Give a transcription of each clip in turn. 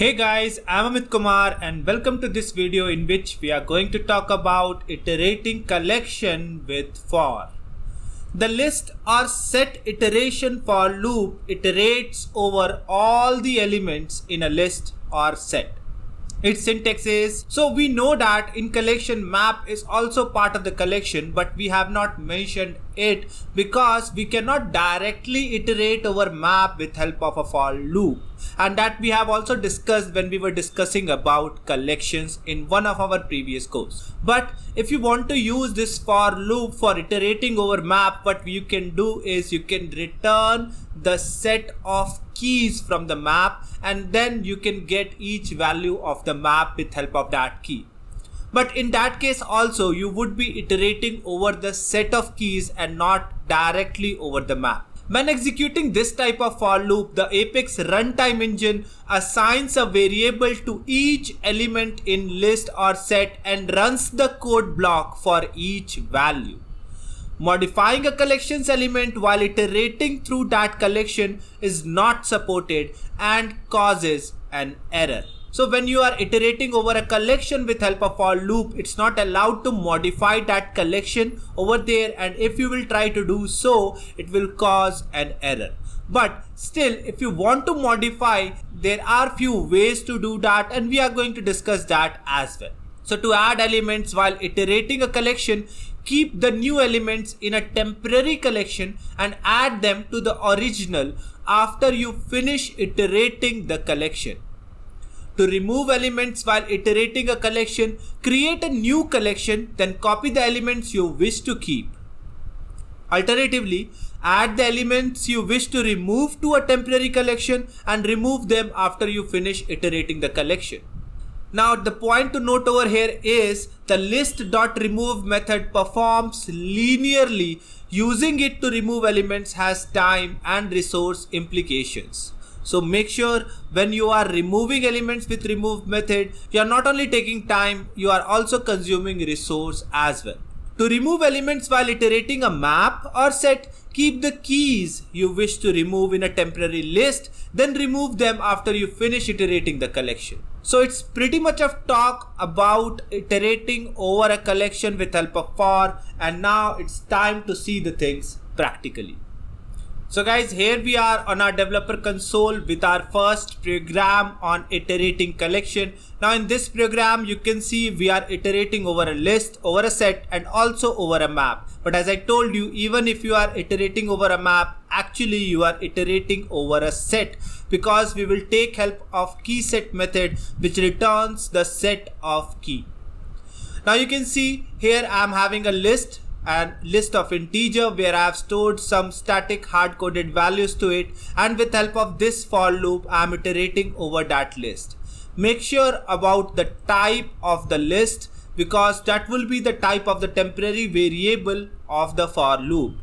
Hey guys, I'm Amit Kumar and welcome to this video in which we are going to talk about iterating collection with for. The list or set iteration for loop iterates over all the elements in a list or set. Its syntax is, so we know that in collection map is also part of the collection, but we have not mentioned it because we cannot directly iterate over map with help of a for loop, and that we have also discussed when we were discussing about collections in one of our previous courses. But if you want to use this for loop for iterating over map, what you can do is you can return the set of keys from the map, and then you can get each value of the map with help of that key. But in that case also you would be iterating over the set of keys and not directly over the map. When executing this type of for loop, the Apex runtime engine assigns a variable to each element in list or set and runs the code block for each value. Modifying a collections element while iterating through that collection is not supported and causes an error. So when you are iterating over a collection with help of for loop, it's not allowed to modify that collection over there, and if you will try to do so, it will cause an error. But still, if you want to modify, there are few ways to do that, and we are going to discuss that as well. So to add elements while iterating a collection, keep the new elements in a temporary collection and add them to the original after you finish iterating the collection. To remove elements while iterating a collection, create a new collection, then copy the elements you wish to keep. Alternatively, add the elements you wish to remove to a temporary collection and remove them after you finish iterating the collection. Now the point to note over here is the list.remove method performs linearly. Using it to remove elements has time and resource implications. So make sure when you are removing elements with remove method, you are not only taking time, you are also consuming resource as well. To remove elements while iterating a map or set, keep the keys you wish to remove in a temporary list, then remove them after you finish iterating the collection. So it's pretty much of talk about iterating over a collection with help of for, and now it's time to see the things practically. So guys, here we are on our developer console with our first program on iterating collection. Now in this program, you can see we are iterating over a list, over a set, and also over a map. But as I told you, even if you are iterating over a map, actually you are iterating over a set, because we will take help of key set method which returns the set of key. Now you can see here I am having a list and list of integer where I have stored some static hard-coded values to it, and with help of this for loop I am iterating over that list. Make sure about the type of the list, because that will be the type of the temporary variable of the for loop.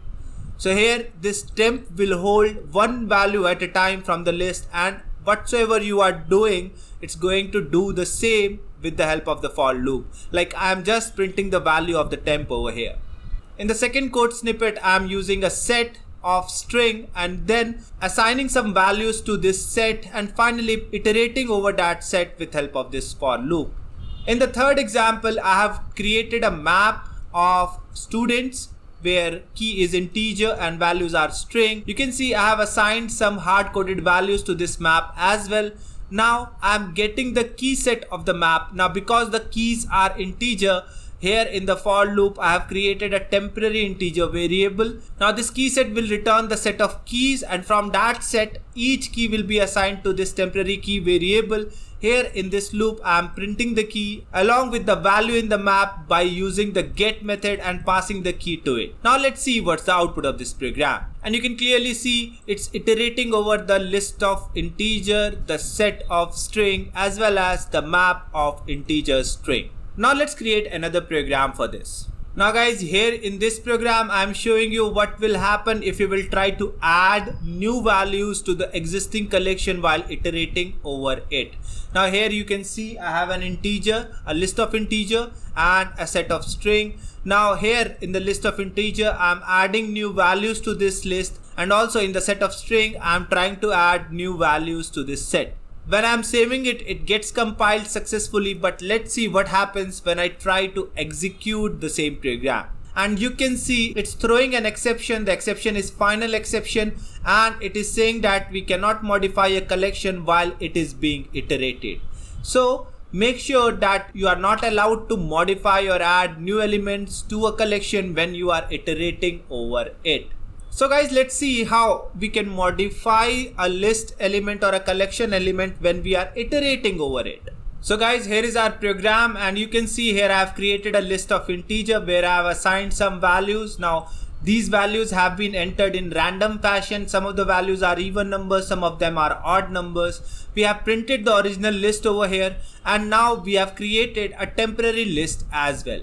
So here this temp will hold one value at a time from the list, and whatsoever you are doing, it's going to do the same with the help of the for loop. Like I am just printing the value of the temp over here. In the second code snippet, I am using a set of string and then assigning some values to this set and finally iterating over that set with help of this for loop. In the third example, I have created a map of students where key is integer and values are string. You can see I have assigned some hard-coded values to this map as well. Now I am getting the key set of the map. Now because the keys are integer, here in the for loop, I have created a temporary integer variable. Now this key set will return the set of keys, and from that set, each key will be assigned to this temporary key variable. Here in this loop, I am printing the key along with the value in the map by using the get method and passing the key to it. Now let's see what's the output of this program. And you can clearly see it's iterating over the list of integer, the set of string, as well as the map of integer string. Now let's create another program for this. Now guys, here in this program I am showing you what will happen if you will try to add new values to the existing collection while iterating over it. Now here you can see I have an integer, a list of integer and a set of string. Now here in the list of integer I am adding new values to this list, and also in the set of string I am trying to add new values to this set. when I'm saving it, it gets compiled successfully, but let's see what happens when I try to execute the same program. And you can see it's throwing an exception. The exception is final exception, and it is saying that we cannot modify a collection while it is being iterated. So make sure that you are not allowed to modify or add new elements to a collection when you are iterating over it. So guys, let's see how we can modify a list element or a collection element when we are iterating over it. So guys, here is our program, and you can see here I have created a list of integer where I have assigned some values. Now these values have been entered in random fashion. Some of the values are even numbers, some of them are odd numbers. We have printed the original list over here, and now we have created a temporary list as well.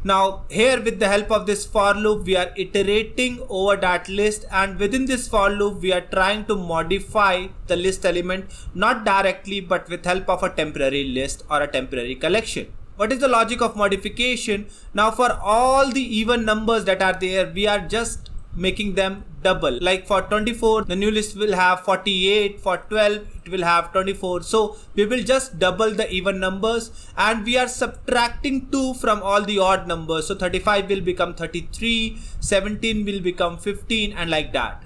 Now here, with the help of this for loop, we are iterating over that list, and within this for loop we are trying to modify the list element, not directly but with help of a temporary list or a temporary collection. What is the logic of modification? Now for all the even numbers that are there, we are just making them double. Like for 24, the new list will have 48. For 12, it will have 24. So we will just double the even numbers, and we are subtracting 2 from all the odd numbers. So 35 will become 33, 17 will become 15, and like that.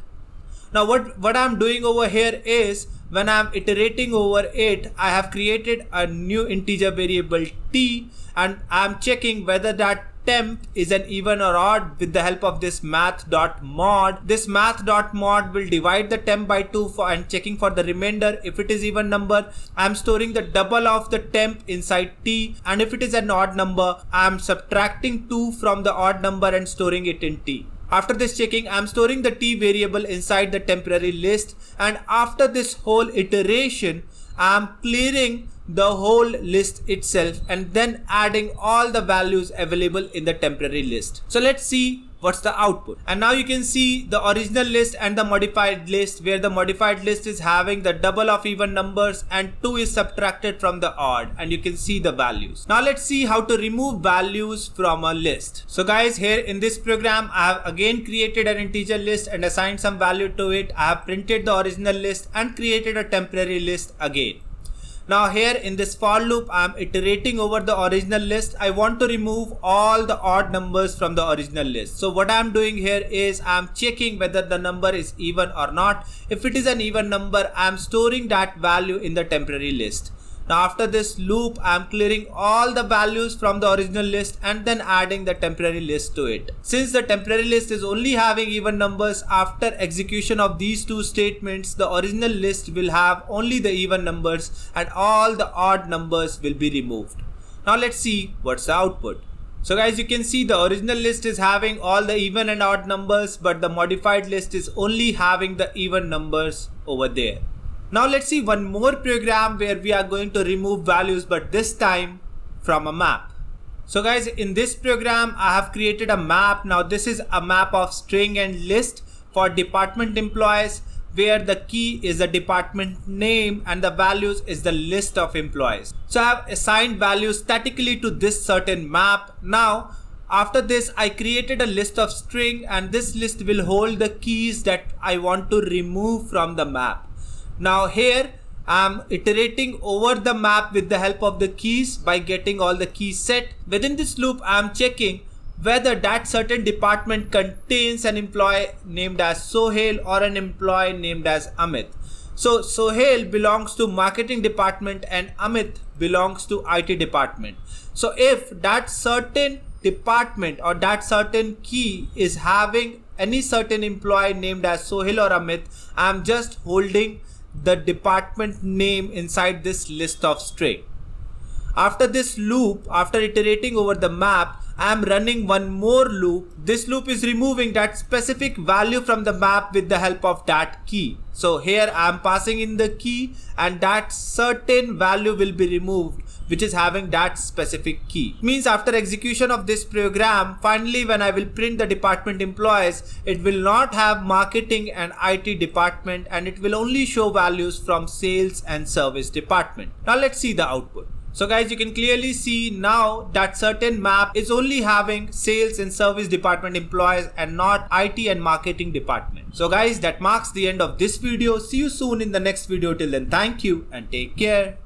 Now what I'm doing over here is, when I'm iterating over it, I have created a new integer variable t, and I'm checking whether that temp is an even or odd with the help of this math.mod. This math.mod will divide the temp by 2 and checking for the remainder. If it is even number, I'm storing the double of the temp inside t, and if it is an odd number, I'm subtracting 2 from the odd number and storing it in t. After this checking, I'm storing the t variable inside the temporary list, and after this whole iteration, I'm clearing the whole list itself and then adding all the values available in the temporary list. So let's see what's the output. And now you can see the original list and the modified list, where the modified list is having the double of even numbers and 2 is subtracted from the odd, and you can see the values. Now let's see how to remove values from a list. So guys, here in this program, I have again created an integer list and assigned some value to it. I have printed the original list and created a temporary list again. Now here in this for loop, I am iterating over the original list. I want to remove all the odd numbers from the original list. So what I am doing here is I am checking whether the number is even or not. If it is an even number, I am storing that value in the temporary list. Now after this loop, I am clearing all the values from the original list and then adding the temporary list to it. Since the temporary list is only having even numbers, after execution of these two statements, the original list will have only the even numbers and all the odd numbers will be removed. Now let's see what's the output. So guys, you can see the original list is having all the even and odd numbers, but the modified list is only having the even numbers over there. Now let's see one more program where we are going to remove values, but this time from a map. So guys, in this program, I have created a map. Now this is a map of string and list for department employees, where the key is the department name and the values is the list of employees. So I have assigned values statically to this certain map. Now after this, I created a list of string, and this list will hold the keys that I want to remove from the map. Now here I'm iterating over the map with the help of the keys by getting all the keys set. Within this loop, I'm checking whether that certain department contains an employee named as Sohail or an employee named as Amit. So Sohail belongs to marketing department and Amit belongs to IT department. So if that certain department or that certain key is having any certain employee named as Sohail or Amit, I'm just holding the department name inside this list of string. After this loop, after iterating over the map, I am running one more loop. This loop is removing that specific value from the map with the help of that key. So here I am passing in the key, and that certain value will be removed, which is having that specific key. Means after execution of this program, finally when I will print the department employees, it will not have marketing and IT department, and it will only show values from sales and service department. Now let's see the output. So guys, you can clearly see now that certain map is only having sales and service department employees and not IT and marketing department. So guys, that marks the end of this video. See you soon in the next video. Till then, thank you and take care.